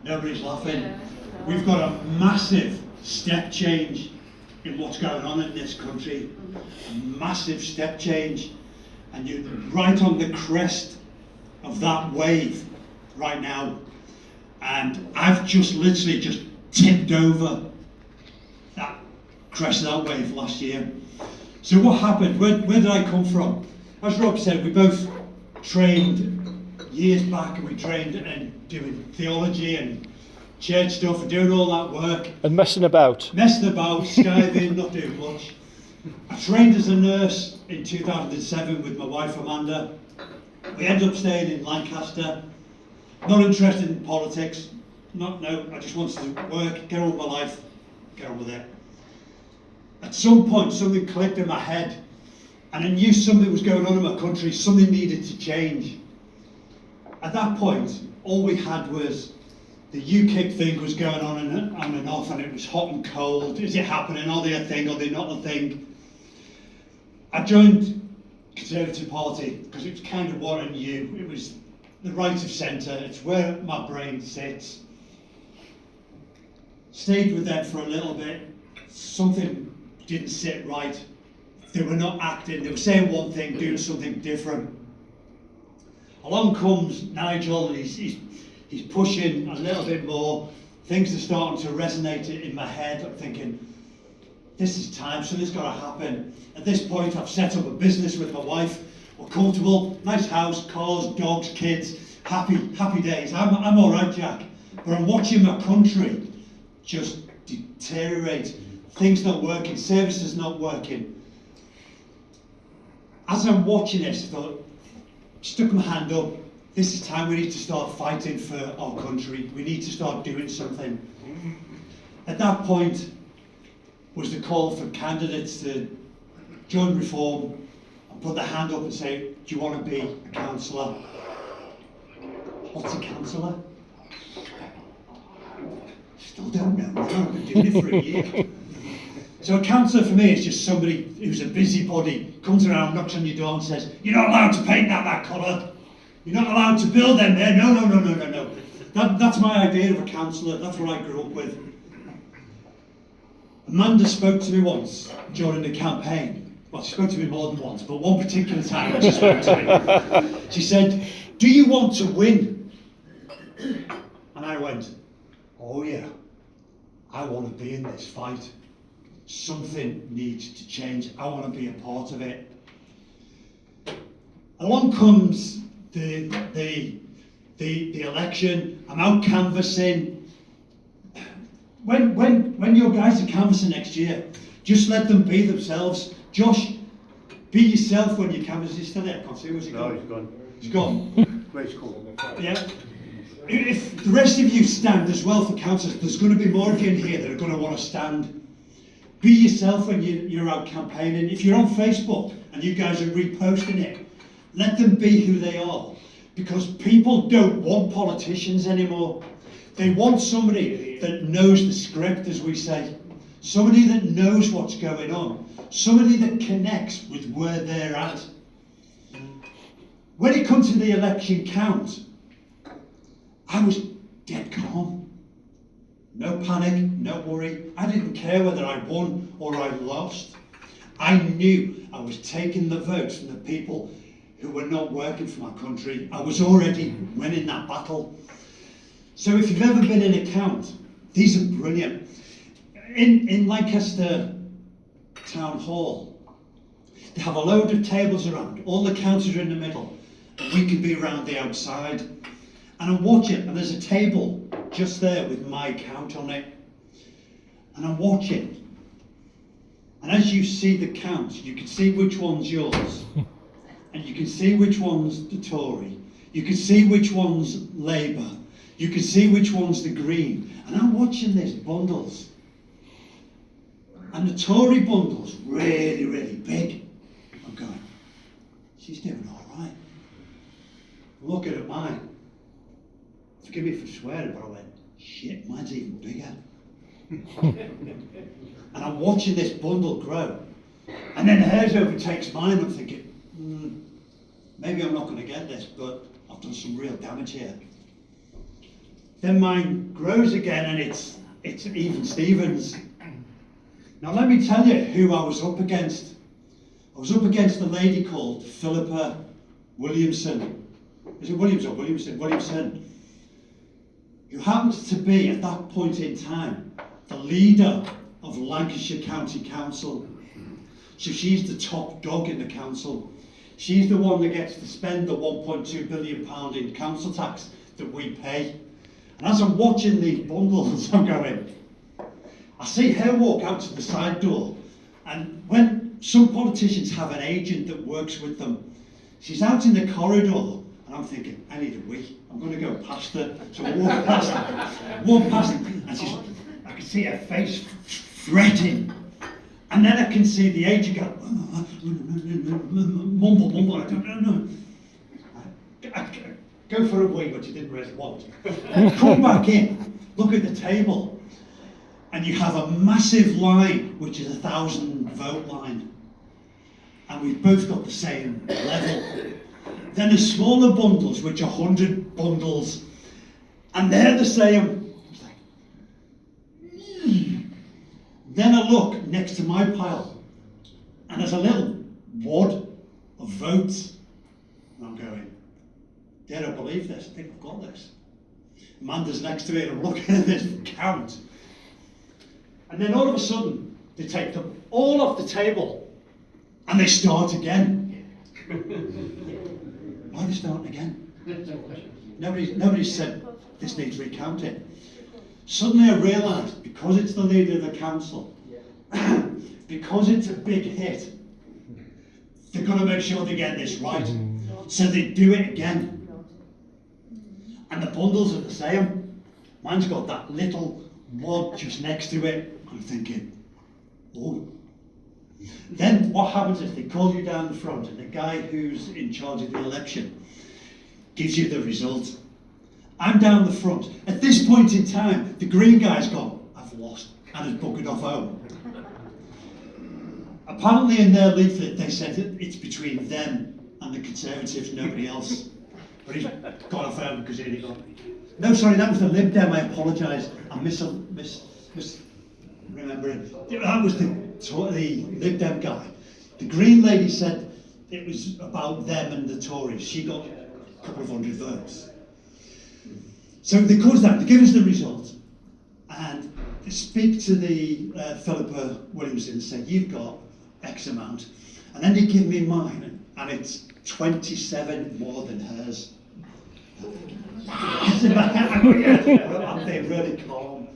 Nobody's laughing. We've got a massive step change in what's going on in this country. A massive step change. And you're right on the crest of that wave right now. And I've just literally just tipped over that crest of that wave last year. So what happened? Where did I come from? As Rob said, we both trained years back, and we trained in doing theology and church stuff and doing all that work. And messing about, skiving, not doing much. I trained as a nurse in 2007 with my wife Amanda. We ended up staying in Lancaster. Not interested in politics. No, I just wanted to work, get on with my life, get on with it. At some point, something clicked in my head, and I knew something was going on in my country, something needed to change. At that point, all we had was the UKIP thing was going on and off, and it was hot and cold. Is it happening? Are they a thing? Are they not a thing? I joined Conservative Party because it was kind of what I knew. It was the right of centre. It's where my brain sits. Stayed with them for a little bit. Something didn't sit right. They were not acting. They were saying one thing, doing something different. Along comes Nigel, and he's pushing a little bit more. Things are starting to resonate in my head. I'm thinking, this is time, something's got to happen. At this point, I've set up a business with my wife. We're comfortable, nice house, cars, dogs, kids, happy days. I'm all right, Jack. But I'm watching my country just deteriorate. Things not working, services not working. As I'm watching this, I thought, stuck my hand up. This is time we need to start fighting for our country. We need to start doing something. At that point was the call for candidates to join Reform and put their hand up and say, do you want to be a councillor? What's a councillor? Still don't know. I've been doing it for a year. So a councillor for me is just somebody who's a busybody, comes around, knocks on your door and says, you're not allowed to paint that colour. You're not allowed to build them there. No. That's my idea of a councillor. That's what I grew up with. Amanda spoke to me once during the campaign. Well, she spoke to me more than once, but one particular time when she spoke to me, she said, do you want to win? And I went, oh yeah, I want to be in this fight. Something needs to change. I want to be a part of it. Along comes the election. I'm out canvassing. When your guys are canvassing next year, just let them be themselves. Josh, be yourself when you canvass. He's still there. I can't see. Where's he gone? No, he's gone. He's gone. Great school. Yeah. If the rest of you stand as well for councillors, there's going to be more of you in here that are going to want to stand. Be yourself when you're out campaigning. If you're on Facebook and you guys are reposting it, let them be who they are. Because people don't want politicians anymore. They want somebody that knows the script, as we say. Somebody that knows what's going on. Somebody that connects with where they're at. When it comes to the election count, I was dead calm. No panic, no worry. I didn't care whether I won or I lost. I knew I was taking the votes from the people who were not working for my country. I was already winning that battle. So if you've ever been in a count, these are brilliant. In Lancaster Town Hall, they have a load of tables around. All the counters are in the middle. And we can be around the outside. And I'm watching, and there's a table just there with my count on it. And I'm watching. And as you see the count, you can see which one's yours. And you can see which one's the Tory. You can see which one's Labour. You can see which one's the Green. And I'm watching these bundles. And the Tory bundle's really, really big. I'm going, she's doing all right. Looking at mine. Forgive me for swearing, but I went, shit, mine's even bigger. And I'm watching this bundle grow. And then hers overtakes mine. I'm thinking, maybe I'm not going to get this, but I've done some real damage here. Then mine grows again, and it's even Stevens. Now let me tell you who I was up against. I was up against a lady called Philippa Williamson. Is it Williams or Williamson? Williamson. Who happens to be, at that point in time, the leader of Lancashire County Council. So she's the top dog in the council. She's the one that gets to spend the £1.2 billion in council tax that we pay. And as I'm watching these bundles, I'm going, I see her walk out to the side door, and when some politicians have an agent that works with them, she's out in the corridor, and I'm thinking, I need a wee. I'm going to go past her. So I walk past her, and I can see her face fretting. And then I can see the agent go, mumble, I don't know. I go for a wee, but you didn't really want. Come back in, look at the table, and you have a massive line, which is 1,000 vote line. And we've both got the same level. Then the smaller bundles, which are 100 bundles, and they're the same. Then I look next to my pile, and there's a little wad of votes. And I'm going, dare I believe this? I think I've got this. Amanda's next to me, and I'm looking at this count. And then all of a sudden, they take them all off the table, and they start again. Why are they starting again? Nobody said this needs recounting. Suddenly I realised, because it's the leader of the council, because it's a big hit, they're going to make sure they get this right. So they do it again. And the bundles are the same. Mine's got that little wad just next to it. I'm thinking, oh. Then what happens is they call you down the front, and the guy who's in charge of the election gives you the result. I'm down the front. At this point in time, the Green guy's gone, I've lost, and has buggered off home. Apparently in their leaflet they said it's between them and the Conservatives, nobody else. But he's gone off home because he got... No, sorry, that was the Lib Dem, I apologise. I'm misremembering. That was the Lib Dem guy. The Green lady said it was about them and the Tories. She got a couple of hundred votes. So they cause that, they give us the result, and they speak to the Philippa Williamson and say, you've got X amount, and then they give me mine, and it's 27 more than hers. I'm being really calm.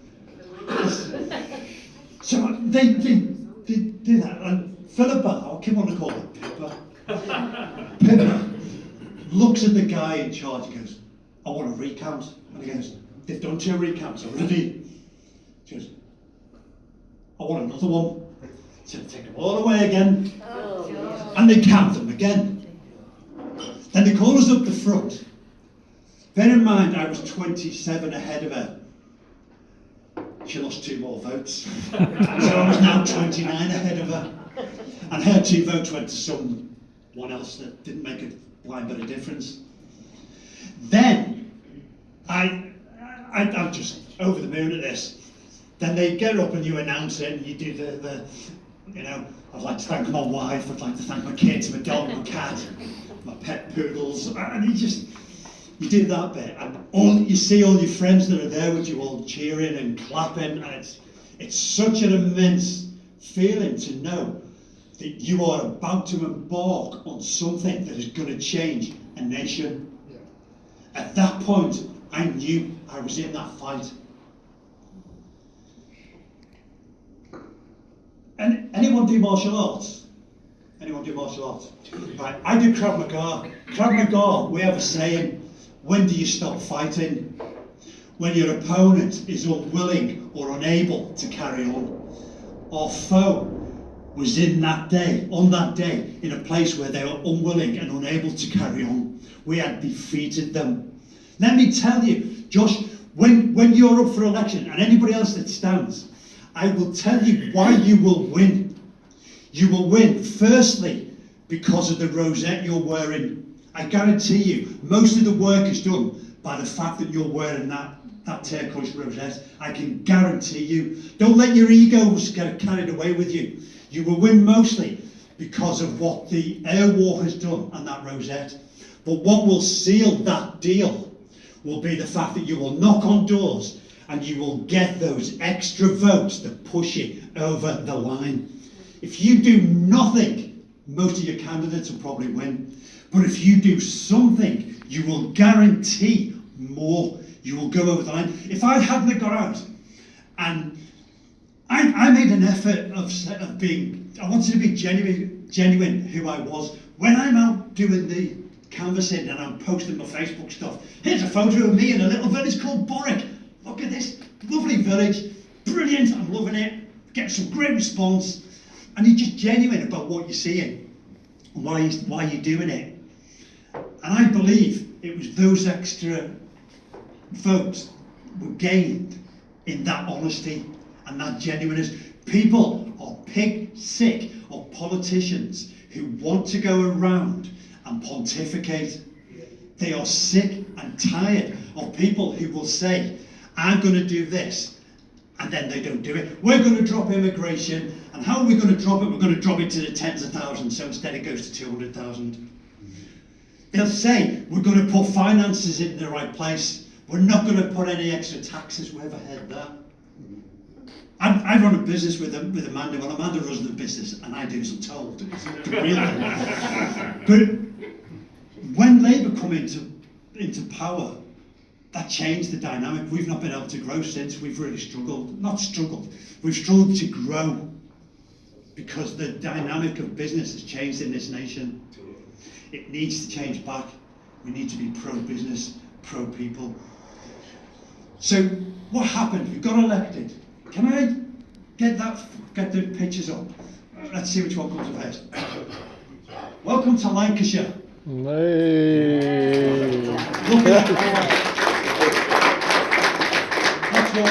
So they do that, and Philippa, I keep on to call her Pippa, looks at the guy in charge and goes, I want a recount. And he goes, they've done 2 recounts already. She goes, I want another one. So they take them all away again. And they count them again. Then they call us up the front. Bear in mind, I was 27 ahead of her. She lost 2 more votes. So I was now 29 ahead of her. And her 2 votes went to someone else that didn't make a blind bit of difference. Then, I'm just over the moon at this. Then they get up and you announce it, and you do the I'd like to thank my wife, I'd like to thank my kids, my dog, my cat, my pet poodles, and you do that bit, and you see all your friends that are there with you all cheering and clapping, and it's such an immense feeling to know that you are about to embark on something that is going to change a nation. At that point, I knew I was in that fight. And anyone do martial arts? Anyone do martial arts? Right, I do Krav Maga. Krav Maga, we have a saying, when do you stop fighting? When your opponent is unwilling or unable to carry on. Our foe was on that day, in a place where they were unwilling and unable to carry on. We had defeated them. Let me tell you, Josh, when you're up for election, and anybody else that stands, I will tell you why you will win. You will win, firstly, because of the rosette you're wearing. I guarantee you, most of the work is done by the fact that you're wearing that that turquoise rosette. I can guarantee you. Don't let your egos get carried away with you. You will win mostly because of what the air war has done and that rosette. But what will seal that deal will be the fact that you will knock on doors and you will get those extra votes that push it over the line. If you do nothing, most of your candidates will probably win. But if you do something, you will guarantee more. You will go over the line. If I hadn't got out, and I made an effort of being, I wanted to be genuine who I was. When I'm out doing the canvassing and I'm posting my Facebook stuff, here's a photo of me in a little village called Borwick. Look at this lovely village, brilliant, I'm loving it, getting some great response, and you're just genuine about what you're seeing and why you're doing it. And I believe it was those extra votes were gained in that honesty and that genuineness. People are pig sick of politicians who want to go around and pontificate. They are sick and tired of people who will say, I'm going to do this, and then they don't do it. We're going to drop immigration, and how are we going to drop it? We're going to drop it to the tens of thousands, so instead it goes to 200,000. They'll say, we're going to put finances in the right place. We're not going to put any extra taxes. We ever heard that? I run a business with Amanda. Well, Amanda runs the business, and I do as I'm told. It's the real thing. But when Labour come into power, that changed the dynamic. We've not been able to grow since. We've really struggled. Not struggled. We've struggled to grow because the dynamic of business has changed in this nation. It needs to change back. We need to be pro-business, pro-people. So what happened? We got elected. Can I get the pictures up? Let's see which one comes first. Welcome to Lancashire. Hey. Look at that. That's what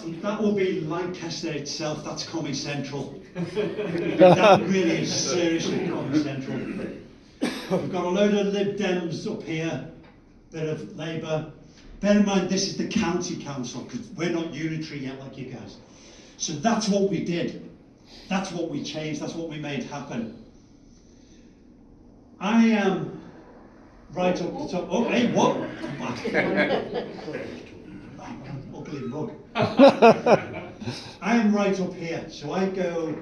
we do. That will be Lancaster itself. That's Comedy Central. That really is seriously Comedy Central. We've got a load of Lib Dems up here, bit of Labour. Bear in mind, this is the county council, because we're not unitary yet like you guys. So that's what we did. That's what we changed. That's what we made happen. I am right up the top. Oh, hey, what? Ugly mug. I am right up here. So I go.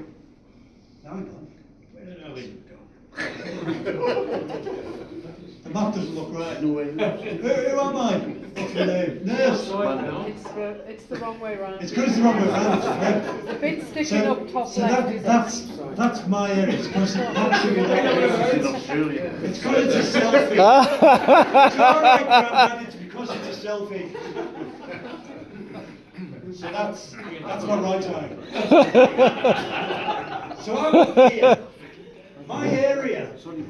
Now I'm gone. Where are we? The map doesn't look right. Who am I? What's my name? Nurse. It's the wrong way round. It's because it's the wrong way around. The bit sticking up top so left. that's my area. It's because it's a selfie. It's all right, Grandad. It's because it's a selfie. So that's my right eye. So I'm up here. My area.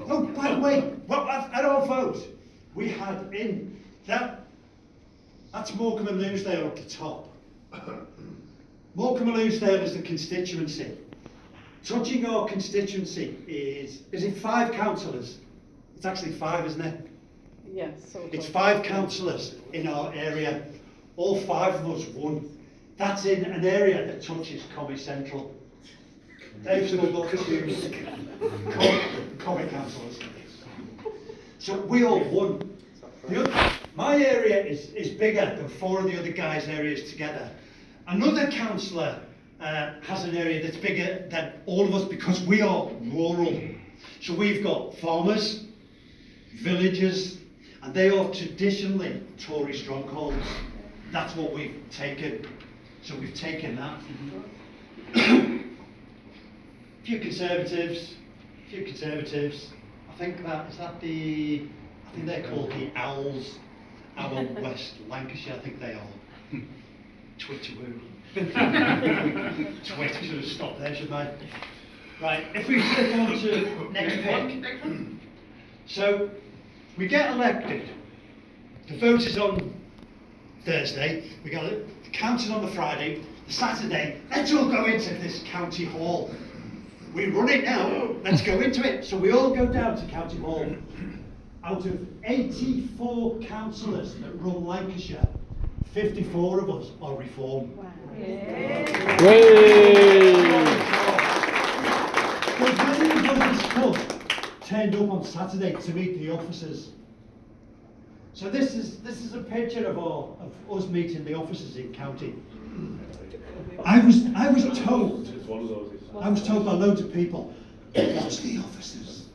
Oh, by the way, well, at our vote, we had in that's Morecambe and Lonsdale up the top. Morecambe and Lonsdale is the constituency. Touching our constituency is it 5 councillors? It's actually 5, isn't it? Yes. So It's 5 councillors in our area. All 5 of us won. That's in an area that touches Comedy Central. They've still got 2 comic councillors. So we all won. My area is bigger than 4 of the other guys' areas together. Another councillor has an area that's bigger than all of us because we are rural. So we've got farmers, villagers, and they are traditionally Tory strongholds. That's what we've taken. So we've taken that. A few conservatives. I think they're called the Owls. Owl West Lancashire, I think they are. Twitteroo. Twitter should have stopped there, shouldn't I? Right, if we flip on to next pick. So, we get elected. The vote is on Thursday. We got the count is on the Friday. The Saturday, let's all go into this county hall. we run it now, let's go into it. So we all go down to County Hall. Out of 84 councillors that run Lancashire, 54 of us are Reform. Wow. But many of this club turned up on Saturday to meet the officers. So this is a picture of us meeting the officers in County. I was told by loads of people, watch the officers,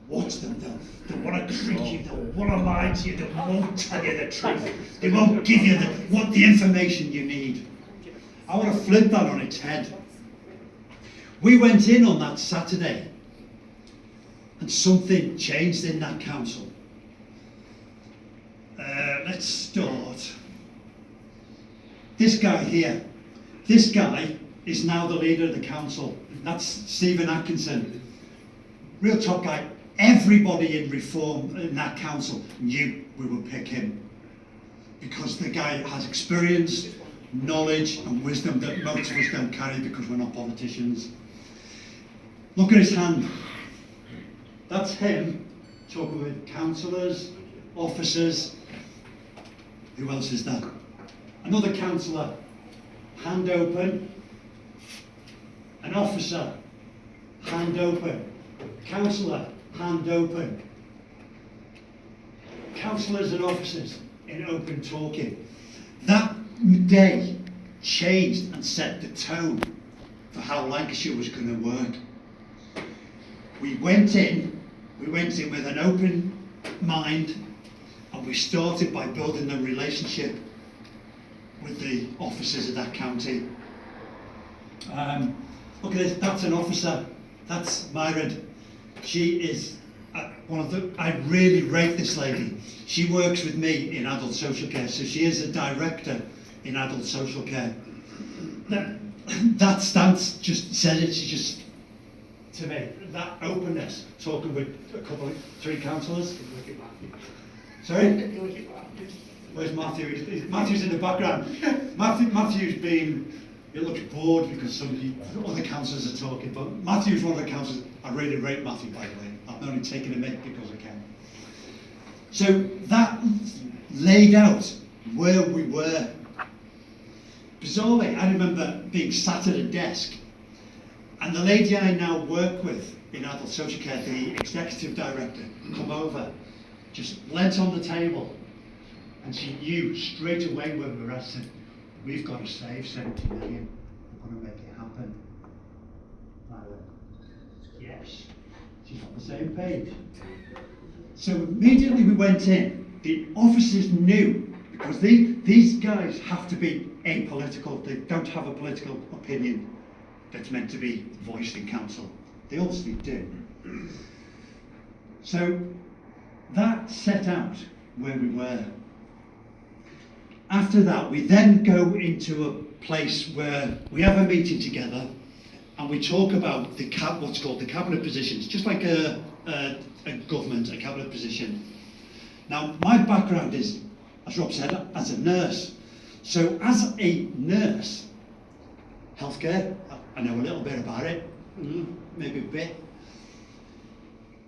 watch them, they want to trick you, they want to lie to you, they won't tell you the truth, they won't give you the information you need. I want to flip that on its head. We went in on that Saturday and something changed in that council. Let's start. This guy here. This guy is now the leader of the council. That's Stephen Atkinson. Real top guy. Everybody in Reform in that council knew we would pick him. Because the guy has experience, knowledge and wisdom that most of us don't carry because we're not politicians. Look at his hand. That's him talking with councillors, officers. Who else is that? Another councillor, hand open. An officer, hand open. Councillor, hand open. Councillors and officers in open talking. That day changed and set the tone for how Lancashire was going to work. We went in with an open mind, and we started by building a relationship with the officers of that county. Look at this, that's an officer, that's Myred. She is one of the, I really rate this lady. She works with me in adult social care, so she is a director in adult social care. That stance just said it, she just, to me, that openness, talking with three councillors. Sorry? Where's Matthew? Matthew's in the background. Matthew's been, he looks bored because some other councillors are talking, but Matthew's one of the councillors. I really rate Matthew, by the way. I've only taken him in because I can. So that laid out where we were. Bizarrely, I remember being sat at a desk, and the lady I now work with in adult social care, the executive director, come over, just leant on the table, and she knew straight away when we were at it, we've got to save 70 million, we're going to make it happen. I went, yes, she's on the same page. So immediately we went in, the officers knew, because these guys have to be apolitical, they don't have a political opinion that's meant to be voiced in council. They obviously do. So that set out where we were. After that, we then go into a place where we have a meeting together and we talk about what's called the cabinet positions, just like a government, a cabinet position. Now, my background is, as Rob said, as a nurse. So as a nurse, healthcare, I know a little bit about it, maybe a bit.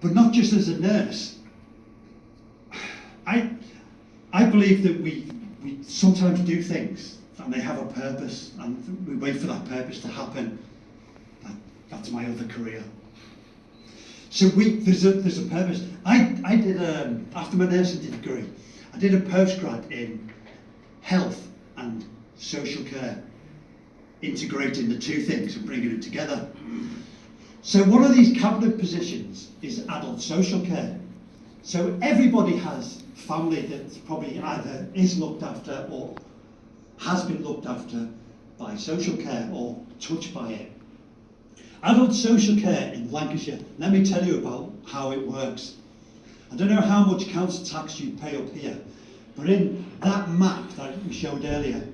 But not just as a nurse. I believe that we sometimes do things and they have a purpose and we wait for that purpose to happen. That's my other career. So there's a purpose. I did after my nursing degree, I did a postgrad in health and social care, integrating the two things and bringing it together. So one of these cabinet positions is adult social care. So everybody has family that's probably either is looked after or has been looked after by social care or touched by it. Adult social care in Lancashire, let me tell you about how it works. I don't know how much council tax you pay up here, but in that map that we showed earlier,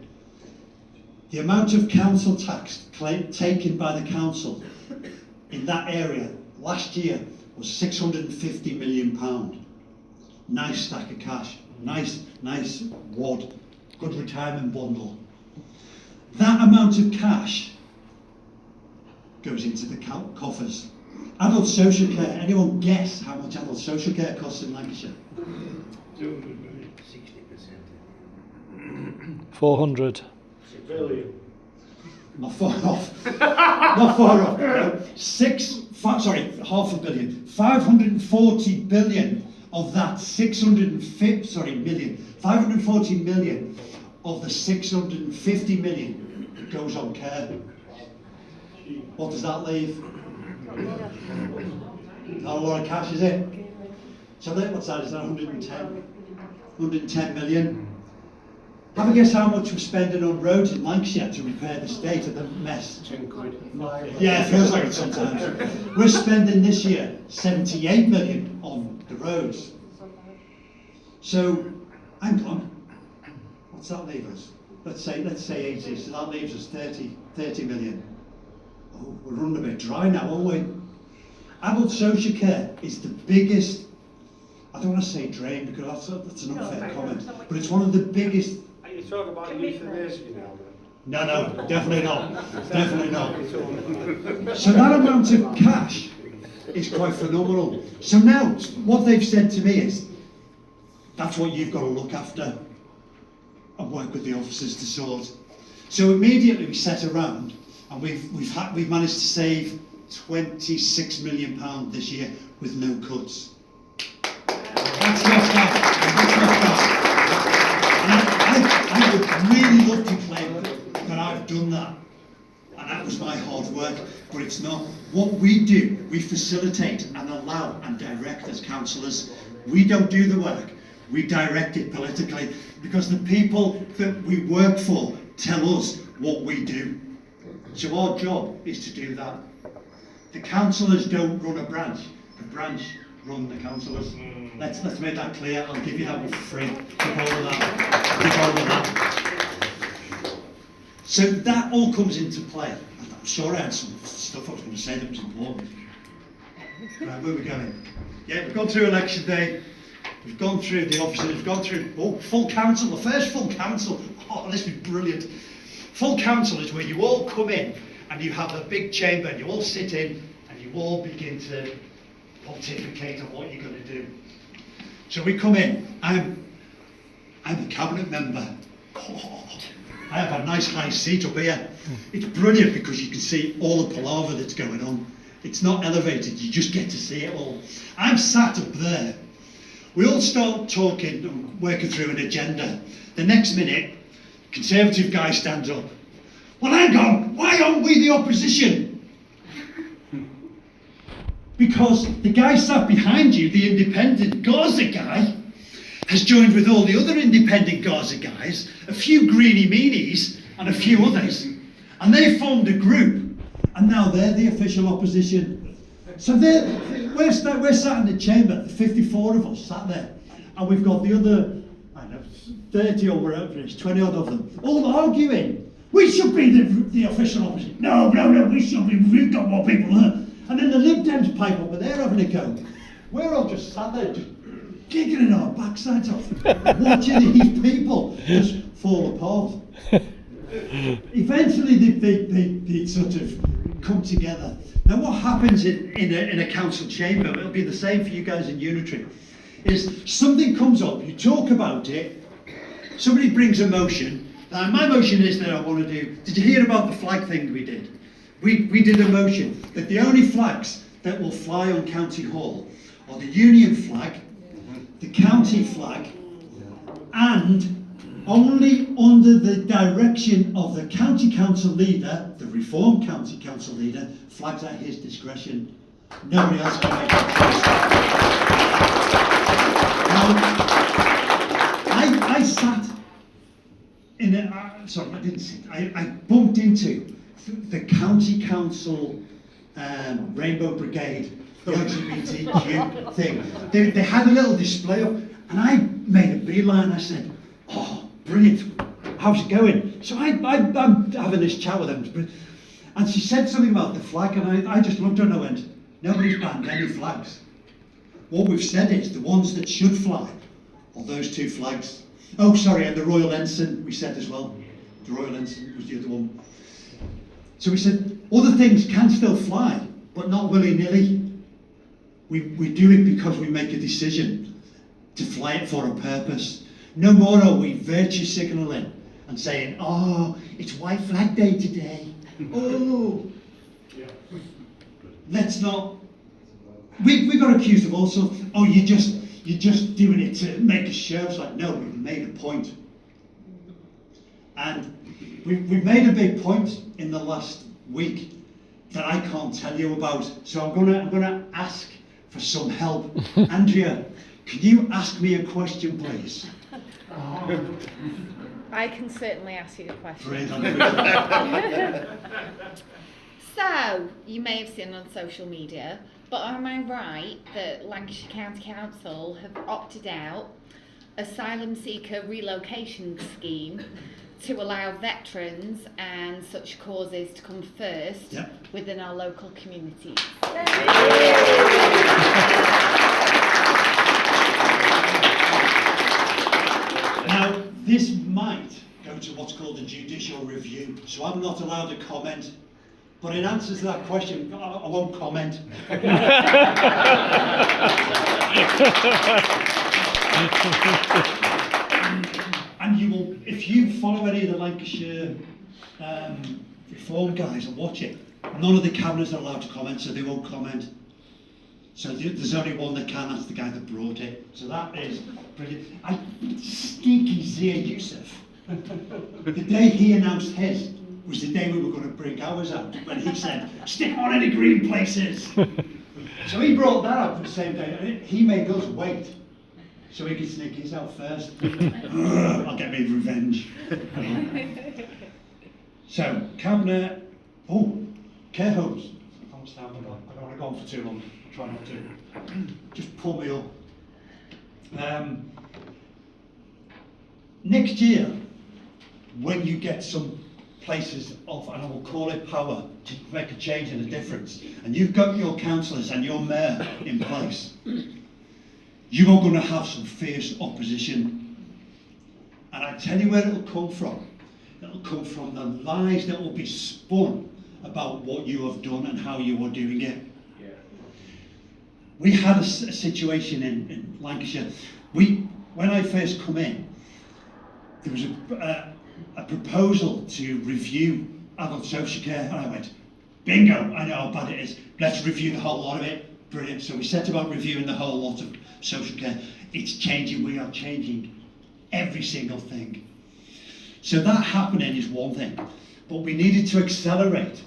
the amount of council tax taken by the council in that area last year was £650 million. Nice stack of cash, nice wad, good retirement bundle. That amount of cash goes into the coffers. Adult social care, anyone guess how much adult social care costs in Lancashire? 200 million. 400. Billion. Not far off. Not far off. No. $540 billion of that 540 million of the 650 million goes on care. What does that leave? Not a lot of cash, is it? So what's that? Is that 110 million? Have a guess how much we're spending on roads in Lancashire to repair the state of the mess. 10 quid. Yeah, it feels like it sometimes. We're spending this year 78 million on the roads. So, hang on. What's that leave us? Let's say 80, so that leaves us 30 million. Oh, we're running a bit dry now, aren't we? Adult social care is the biggest, I don't want to say drain because that's an unfair comment, but it's one of the biggest. Are you talking about euthanasia now? No, definitely not. Definitely not. So that amount of cash is quite phenomenal. So now, what they've said to me is, that's what you've got to look after and work with the officers to sort. So immediately we set around, and we've managed to save £26 million this year with no cuts. That's not bad. That's not bad. And I would really love to claim that I've done that, and that was my hard work, but it's not. What we do, we facilitate and allow and direct as councillors. We don't do the work, we direct it politically, because the people that we work for tell us what we do. So our job is to do that. The councillors don't run a branch, the branch run the councillors. Let's make that clear. I'll give you that one for free. Keep all of that. Keep all of that. So that all comes into play. I'm sure I had some stuff I was going to say that was important. Right, where are we going? Yeah, we've gone through election day. We've gone through the officers. We've gone through full council. The first full council. Oh, this was brilliant. Full council is where you all come in and you have a big chamber and you all sit in and you all begin to pontificate on what you're going to do. So we come in. I'm a cabinet member. Oh, I have a nice high seat up here. It's brilliant because you can see all the palaver that's going on. It's not elevated, you just get to see it all. I'm sat up there. We all start talking and working through an agenda. The next minute, Conservative guy stands up. Well, hang on, why aren't we the opposition? Because the guy sat behind you, the independent Gaza guy, has joined with all the other independent Gaza guys, a few greeny meanies and a few others, and they formed a group, and now they're the official opposition. So we're sat in the chamber, 54 of us sat there, and we've got the other, I don't know, 30 or whatever it is, 20 odd of them, all arguing. We should be the official opposition. No, we should be, we've got more people there. And then the Lib Dems pipe up and they're having a go. We're all just sat there, just giggling our backsides off, watching these people just fall apart. Eventually they sort of come together. Now what happens in a council chamber, it'll be the same for you guys in Unitary, is something comes up, you talk about it, somebody brings a motion. Now my motion is that I want to do, did you hear about the flag thing we did? We did a motion that the only flags that will fly on County Hall are the Union flag, the county flag, and only under the direction of the county council leader, the reformed county council leader, flags at his discretion. Nobody else can make that choice. Now, I sat in I bumped into the county council Rainbow Brigade, the LGBTQ thing. They had a little display up, and I made a beeline. I said, "Oh, brilliant! How's it going?" So I'm having this chat with them, and she said something about the flag, and I just looked at her and I went, "Nobody's banned any flags. What we've said is the ones that should fly are those two flags. Oh, sorry, and the Royal Ensign we said as well. The Royal Ensign was the other one." So we said, other things can still fly, but not willy-nilly. We do it because we make a decision to fly it for a purpose. No more are we virtue signalling and saying, oh, it's White Flag Day today. Oh, let's not. We got accused of all sorts. Oh, you're just doing it to make a show. It's like, no, we've made a point. And we've made a big point in the last week that I can't tell you about. So I'm gonna ask for some help. Andrea, can you ask me a question, please? I can certainly ask you a question. Brilliant. So, you may have seen on social media, but am I right that Lancashire County Council have opted out asylum seeker relocation scheme to allow veterans and such causes to come first Yep. within our local communities? Now, this might go to what's called a judicial review, so I'm not allowed to comment. But in answer to that question, I won't comment. And you will, if you follow any of the Lancashire Reform guys and watch it, none of the cabinets are allowed to comment, so they won't comment. So there's only one that can, that's the guy that brought it. So that is brilliant. Sneaky Zia Youssef. The day he announced his was the day we were going to bring ours out, when he said, stick them on any green places. So he brought that out the same day, and he made us wait, so he could sneak his out first. I'll get me revenge. So, cabinet, care homes. I don't want to go on for too long. I'll try not to. Just pull me up. Next year, when you get some places of, and I will call it power, to make a change and a difference, and you've got your councillors and your mayor in place, you are going to have some fierce opposition. And I tell you where it'll come from. It'll come from the lies that will be spun about what you have done and how you are doing it. Yeah. We had a situation in Lancashire. When I first come in, there was a proposal to review adult social care, and I went, bingo, I know how bad it is, let's review the whole lot of it. Brilliant. So we set about reviewing the whole lot of social care. It's changing, we are changing every single thing. So that happening is one thing, but we needed to accelerate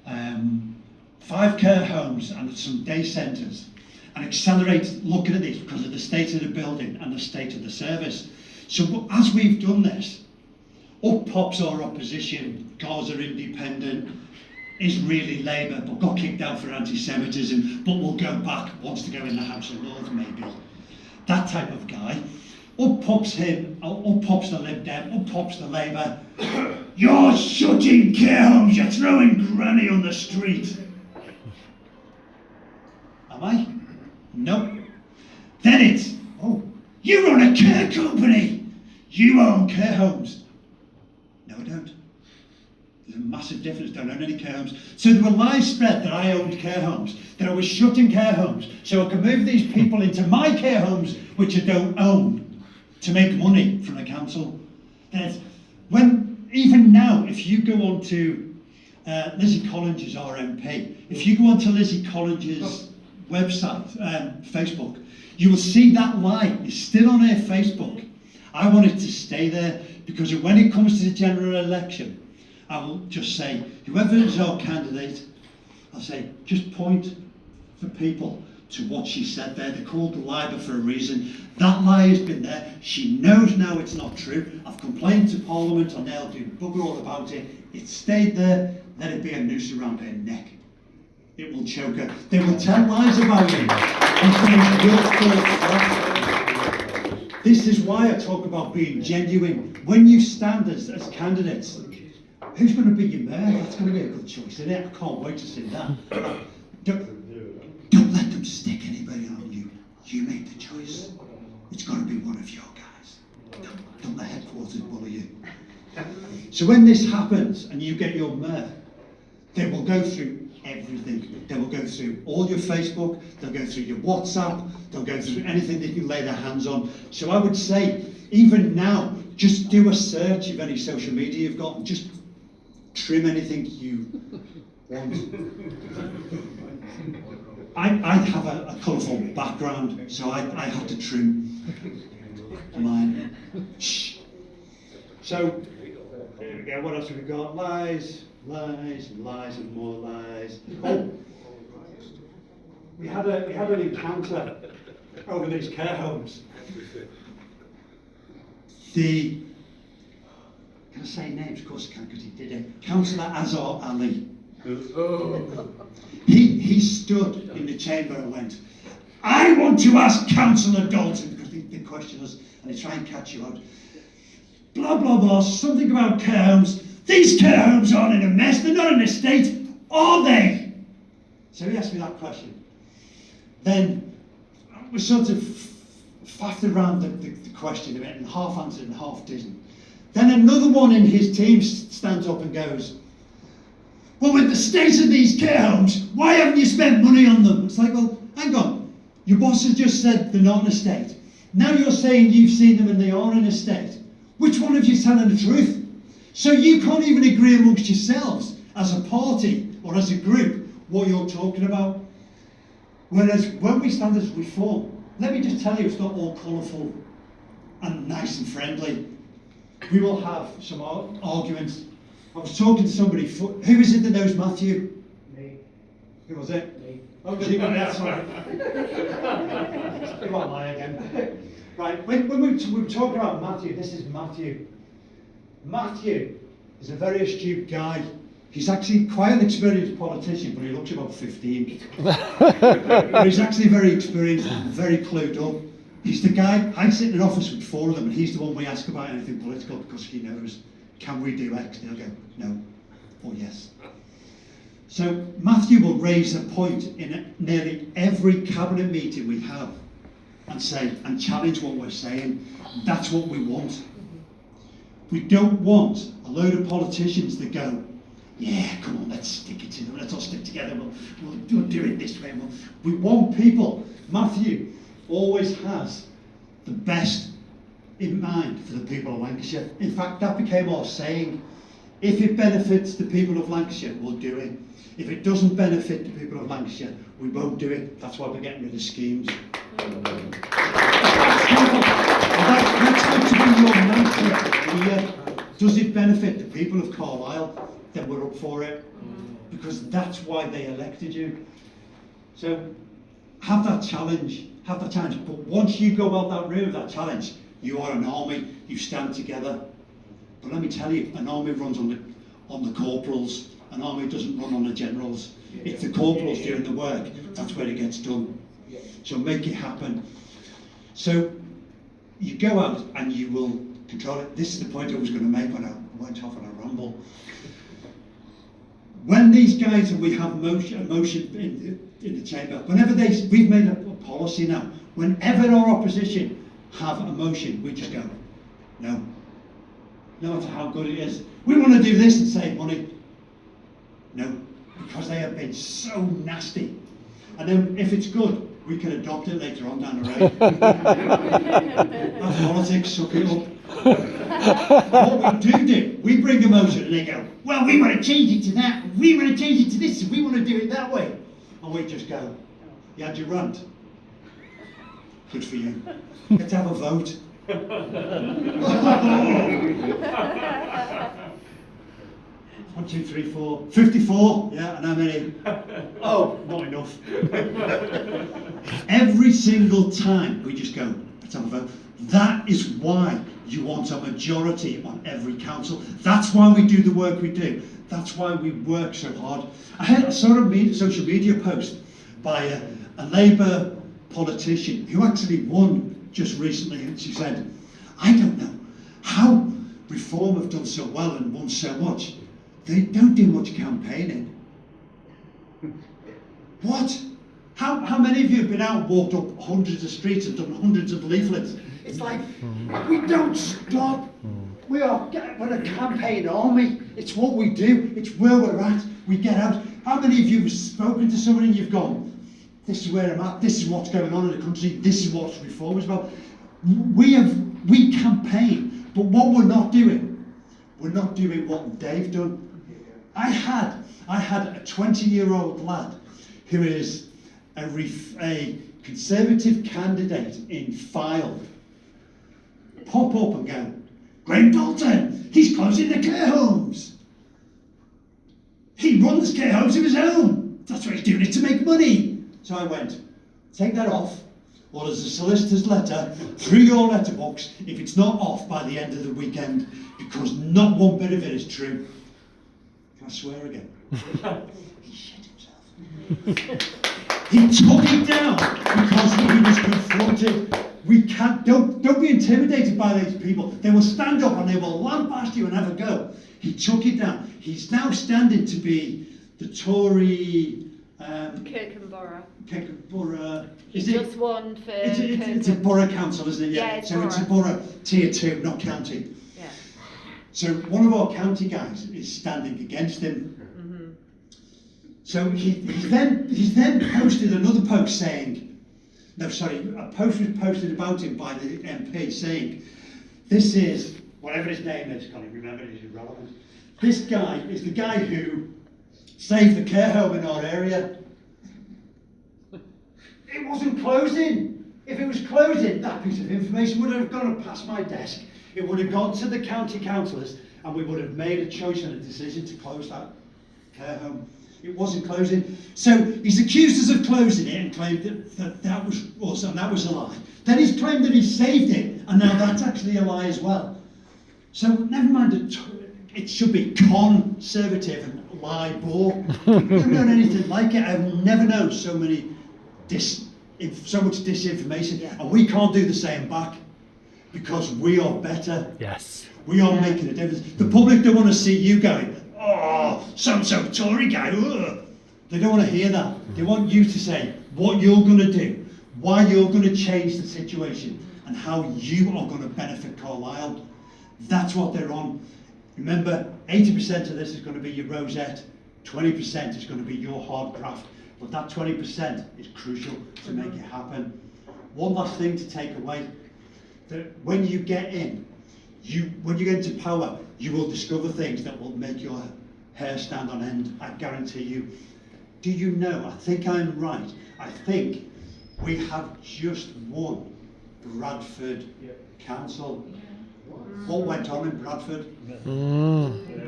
5 care homes and some day centres, and accelerate looking at this because of the state of the building and the state of the service. So as we've done this, up pops our opposition, Gaza Independent, is really Labour, but got kicked out for anti-Semitism, but will go back, wants to go in the House of Lords maybe. That type of guy. Up pops him, up pops the Lib Dem, up pops the Labour. You're shutting care homes, you're throwing granny on the street. Am I? No. Then it's, you run a care company. You own care homes. No, I don't. There's a massive difference. Don't own any care homes. So there were lies spread that I owned care homes, that I was shutting care homes, so I could move these people into my care homes, which I don't own, to make money from the council. Even now, if you go on to Lizzie Collins's RMP, if you go on to Lizzie Collins's website, Facebook, you will see that lie is still on her Facebook. I want it to stay there because when it comes to the general election, I will just say, whoever is our candidate, I'll say, just point for people to what she said there. They're called the liar for a reason. That lie has been there. She knows now it's not true. I've complained to Parliament and they'll do bugger all about it. It stayed there. Let it be a noose around her neck. It will choke her. They will tell lies about it. And things will fall flat. This is why I talk about being genuine. When you stand as candidates, who's going to be your mayor? That's going to be a good choice, isn't it? I can't wait to see that. Don't let them stick anybody on you. You make the choice. It's got to be one of your guys. Don't let headquarters bully you. So when this happens and you get your mayor, they will go through everything. They will go through all your Facebook, they'll go through your WhatsApp, they'll go through anything they can lay their hands on. So I would say, even now, just do a search of any social media you've got and just trim anything you want. I have a colourful background, so I had to trim mine. Shh. So, there we go. What else have we got? Lies, lies, and lies, and more lies. Oh, we had an encounter over these care homes. Can I say names? Of course I can, because he did it. Councillor Azhar Ali. He stood in the chamber and went, I want to ask Councillor Dalton, because they question us and they try and catch you out. Blah, blah, blah, something about care homes. These care homes aren't in a mess, they're not in a state, are they? So he asked me that question. Then we sort of faffed around the question a bit and half answered and half didn't. Then another one in his team stands up and goes, well, with the state of these care homes, why haven't you spent money on them? It's like, well, hang on. Your boss has just said they're not in a state. Now you're saying you've seen them and they are in a state. Which one of you is telling the truth? So you can't even agree amongst yourselves as a party or as a group what you're talking about. Whereas when we stand as Reform, let me just tell you, it's not all colourful and nice and friendly. We will have some arguments. I was talking to somebody, who is it that knows Matthew? Me. Who was it? Me. Oh, you got that, sorry. You won't lie again. Right, when we were talking about Matthew, this is Matthew. Matthew is a very astute guy. He's actually quite an experienced politician, but he looks about 15. But he's actually very experienced and very clued up. He's the guy, I sit in an office with 4 of them, and he's the one we ask about anything political because he knows, can we do X? They'll go, no, or yes. So Matthew will raise a point in nearly every cabinet meeting we have and say, and challenge what we're saying. That's what we want. We don't want a load of politicians that go, yeah, come on, let's stick it to them, let's all stick together, we'll do it this way. We want people. Matthew always has the best in mind for the people of Lancashire. In fact, that became our saying. If it benefits the people of Lancashire, we'll do it. If it doesn't benefit the people of Lancashire, we won't do it. That's why we're getting rid of schemes. That's got to be your mantra. Does it benefit the people of Carlisle? Then we're up for it. Because that's why they elected you. So have that challenge. Have that challenge. But once you go out that route of that challenge, you are an army. You stand together. But let me tell you, an army runs on the corporals. An army doesn't run on the generals. It's the corporals doing the work. That's where it gets done. So make it happen. So you go out and you will control it. This is the point I was going to make when I went off on a ramble. When these guys, and we have motion in the chamber, whenever we've made a policy now, whenever our opposition have a motion, we just go, no. No matter how good it is. We want to do this and save money. No, because they have been so nasty. And then if it's good, we can adopt it later on down the road. That's politics, suck it up. What we do, we bring a motion and they go, well, we want to change it to that, we want to change it to this, we want to do it that way. And we just go, you had your rant. Good for you. Let's have a vote. 1, 2, 3, 4, 54, yeah, and how many? Oh, not enough. Every single time we just go, let's have a vote. That is why you want a majority on every council. That's why we do the work we do. That's why we work so hard. I saw a social media post by a Labour politician who actually won just recently, and she said, I don't know how Reform have done so well and won so much. They don't do much campaigning. What? How many of you have been out and walked up hundreds of streets and done hundreds of leaflets? It's like, we don't stop. We're a campaign army. It's what we do. It's where we're at. We get out. How many of you have spoken to someone and you've gone, this is where I'm at, this is what's going on in the country, this is what reform is about? We campaign, but what we're not doing what they've done. I had a 20-year-old lad who is a Conservative candidate in Fylde pop up and go, Graham Dalton, he's closing the care homes. He runs care homes of his own. That's why he's doing it, to make money. So I went, take that off, or there's a solicitor's letter through your letterbox if it's not off by the end of the weekend, because not one bit of it is true. Can I swear again? He shit himself. He took it down because he was confronted. We can't, don't be intimidated by these people. They will stand up and they will lambaste you and have a go. He took it down. He's now standing to be the Tory... Kirkenborough. Is He it? just won for It's a borough council, isn't it? Yeah, it's so it's a borough. borough, tier 2, not county. Yeah. So one of our county guys is standing against him. So he's then posted another post saying, a post was posted about him by the MP saying, this is, whatever his name is, can't even remember, it's irrelevant. This guy is the guy who saved the care home in our area. It wasn't closing. If it was closing, that piece of information would have gone past my desk. It would have gone to the county councillors and we would have made a choice and a decision to close that care home. It wasn't closing. So he's accused us of closing it and claimed that was us and that was a lie. Then he's claimed that he saved it and now that's actually a lie as well. So never mind, it should be conservative and libel. I've never known anything like it. I've never known so much disinformation, and we can't do the same back because we are better. Yes. We are making a difference. The public don't want to see you going, oh, so Tory guy. Ugh. They don't want to hear that. They want you to say what you're going to do, why you're going to change the situation, and how you are going to benefit Carlisle. That's what they're on. Remember, 80% of this is going to be your rosette, 20% is going to be your hard craft, but that 20% is crucial to make it happen. One last thing to take away, that when you get in, when you get into power, you will discover things that will make your hair stand on end, I guarantee you. Do you know, I think I'm right, I think we have just won Bradford Council. What went on in Bradford?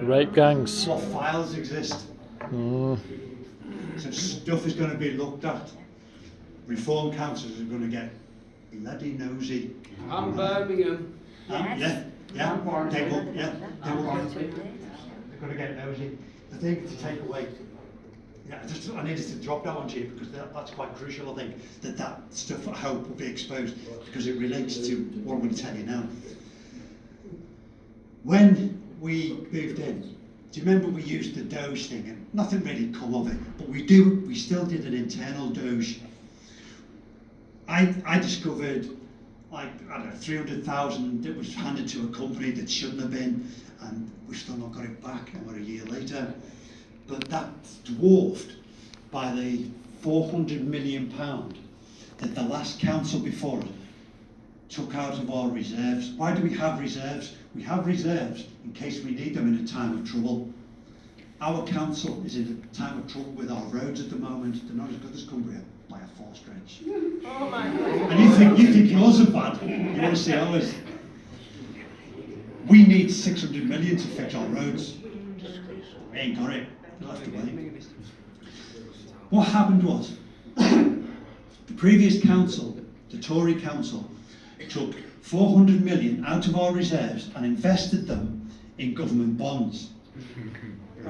Right gangs. What files exist? So stuff is going to be looked at. Reform councils are going to get bloody nosy. I'm Birmingham. Yeah. They will. They're going to get nosy. The thing to take away. I needed to drop that one to you because that's quite crucial. I think that stuff I hope will be exposed because it relates to what I'm going to tell you now. When we moved in, do you remember we used the Doge thing and nothing really come of it, but we still did an internal Doge. I discovered like, I don't know, 300,000 that was handed to a company that shouldn't have been, and we've still not got it back, and we're a year later. But that's dwarfed by the £400 million that the last council before us took out of our reserves. Why do we have reserves? We have reserves in case we need them in a time of trouble. Our council is in a time of trouble with our roads at the moment. They're not as good as Cumbria by a far stretch. Oh my God. And you think yours are bad, you want to see ours. We need 600 million to fix our roads. We ain't got it. You'll have to wait. What happened was, the previous council, the Tory council, took 400 million out of our reserves and invested them in government bonds.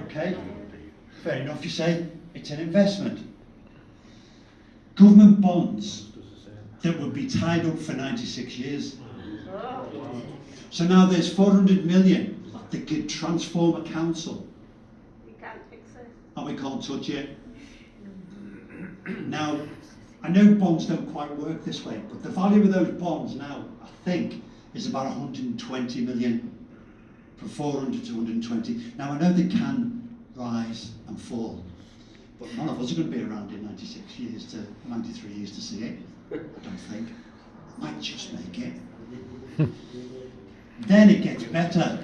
Okay? Fair enough, you say, it's an investment. Government bonds that would be tied up for 96 years. So now there's 400 million that could transform a council. You can't fix it. And we can't touch it. Now, I know bonds don't quite work this way, but the value of those bonds now, I think, is about 120 million, from 400 to 120. Now, I know they can rise and fall, But none of us are going to be around in 93 years to see it. I don't think. Might just make it. Then it gets better.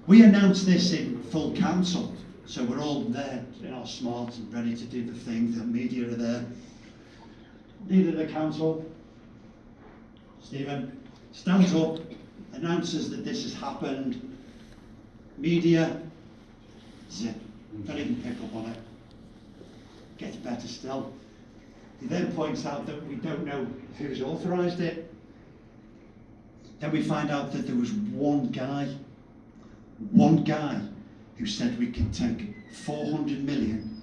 We announced this in full council, so we're all there in our smarts and ready to do the thing. The media are there. Leader of the council, Stephen, stands up, announces that this has happened. Media, zip, don't even pick up on it. Gets better still. He then points out that we don't know who's authorised it. Then we find out that there was one guy who said we can take 400 million,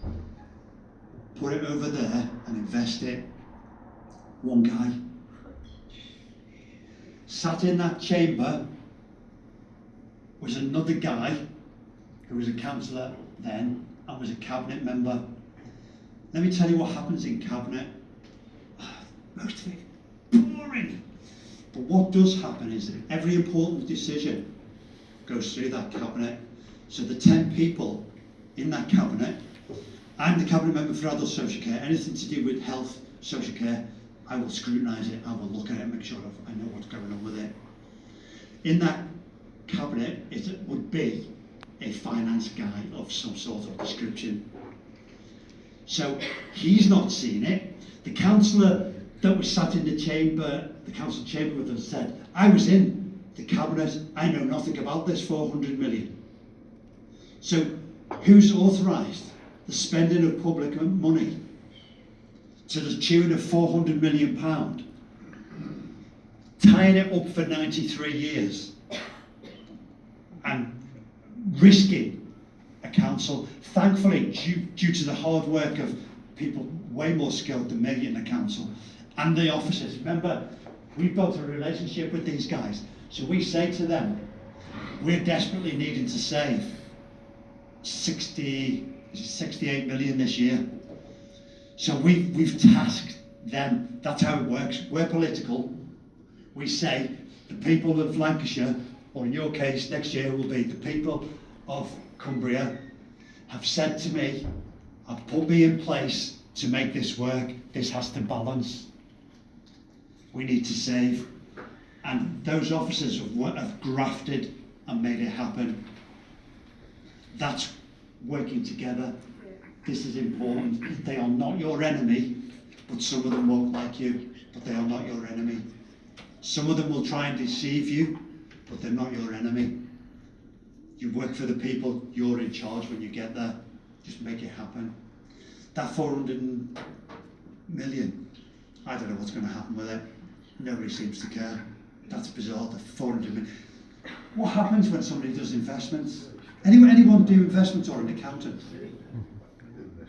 put it over there and invest it. One guy. Sat in that chamber was another guy who was a councillor then and was a cabinet member. Let me tell you what happens in cabinet. Most of it boring. But what does happen is that every important decision goes through that cabinet. So the 10 people in that cabinet, I'm the cabinet member for adult social care, anything to do with health, social care, I will scrutinise it, I will look at it, make sure I know what's going on with it. In that cabinet, it would be a finance guy of some sort of description. So he's not seen it. The councillor that was sat in the chamber, the council chamber with us, said, I was in the cabinet, I know nothing about this 400 million. So who's authorised the spending of public money to the tune of £400 million, tying it up for 93 years and risking a council, thankfully due to the hard work of people way more skilled than me in the council and the officers. Remember, we've built a relationship with these guys, so we say to them, we're desperately needing to save 68 million this year. So we've tasked them. That's how it works. We're political. We say the people of Lancashire, or in your case next year will be the people of Cumbria, have said to me, have put me in place to make this work. This has to balance. We need to save. And those officers have grafted and made it happen. That's working together. This is important. They are not your enemy, but some of them won't like you, but they are not your enemy. Some of them will try and deceive you, but they're not your enemy. You work for the people, you're in charge when you get there. Just make it happen. That 400 million, I don't know what's going to happen with it. Nobody seems to care. That's bizarre, the 400 million. What happens when somebody does investments? Anyone do investments, or an accountant?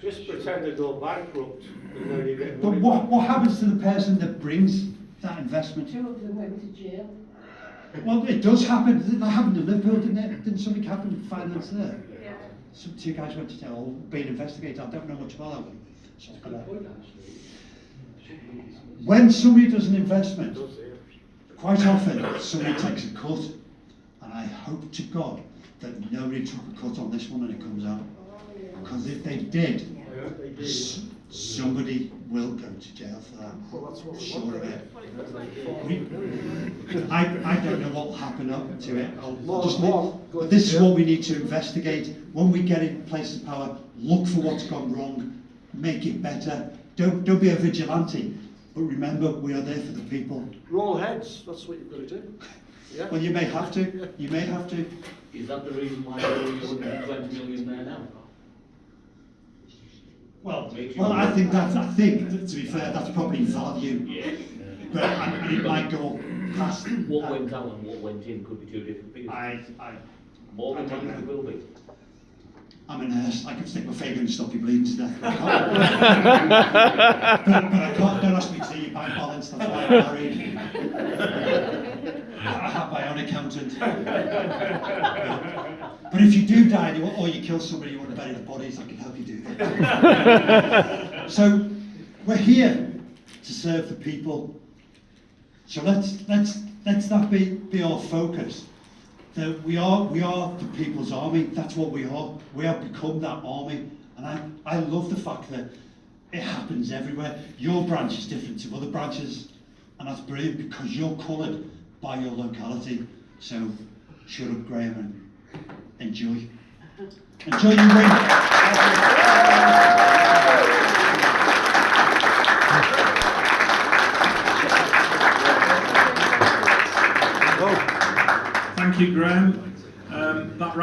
Just pretend to go bankrupt and then you get But money back. what happens to the person that brings that investment? 2 of them went to jail. Well, it does happen. That happened in Liverpool, didn't it? Didn't something happen in finance there? Yeah. Some 2 guys went to jail, all being investigated. I don't know much about that one. So, when somebody does an investment, quite often somebody takes a cut, and I hope to God that nobody took a cut on this one and it comes out. Because if they did, somebody will go to jail for that. Sure of it. Well, it looks like I don't know what will happen up to it. But this is what we need to investigate. When we get in places of power, look for what's gone wrong, make it better. Don't be a vigilante. But remember, we are there for the people. Roll heads, that's what you've got to do. Yeah. Well, you may have to. You may have to. Is that the reason why there is 120 million there now? Well, I think that, to be fair, that's probably value. Yeah. But it might go past. What went out and what went in could be two different figures. More than I don't one it know. will be. I'm a nurse. I can stick my finger and stop you bleeding to death. But I can't. Don't ask me to do your bank balance. That's why I'm married. I have my own accountant. But if you do die or you kill somebody, you want to bury the bodies, I can help you do that. So we're here to serve the people. So let's that be our focus. That we are the people's army. That's what we are. We have become that army, And I love the fact that it happens everywhere. Your branch is different to other branches, and that's brilliant because you're coloured by your locality. So shut up, Graham, and enjoy. Enjoy your win. Thank you, Graham. That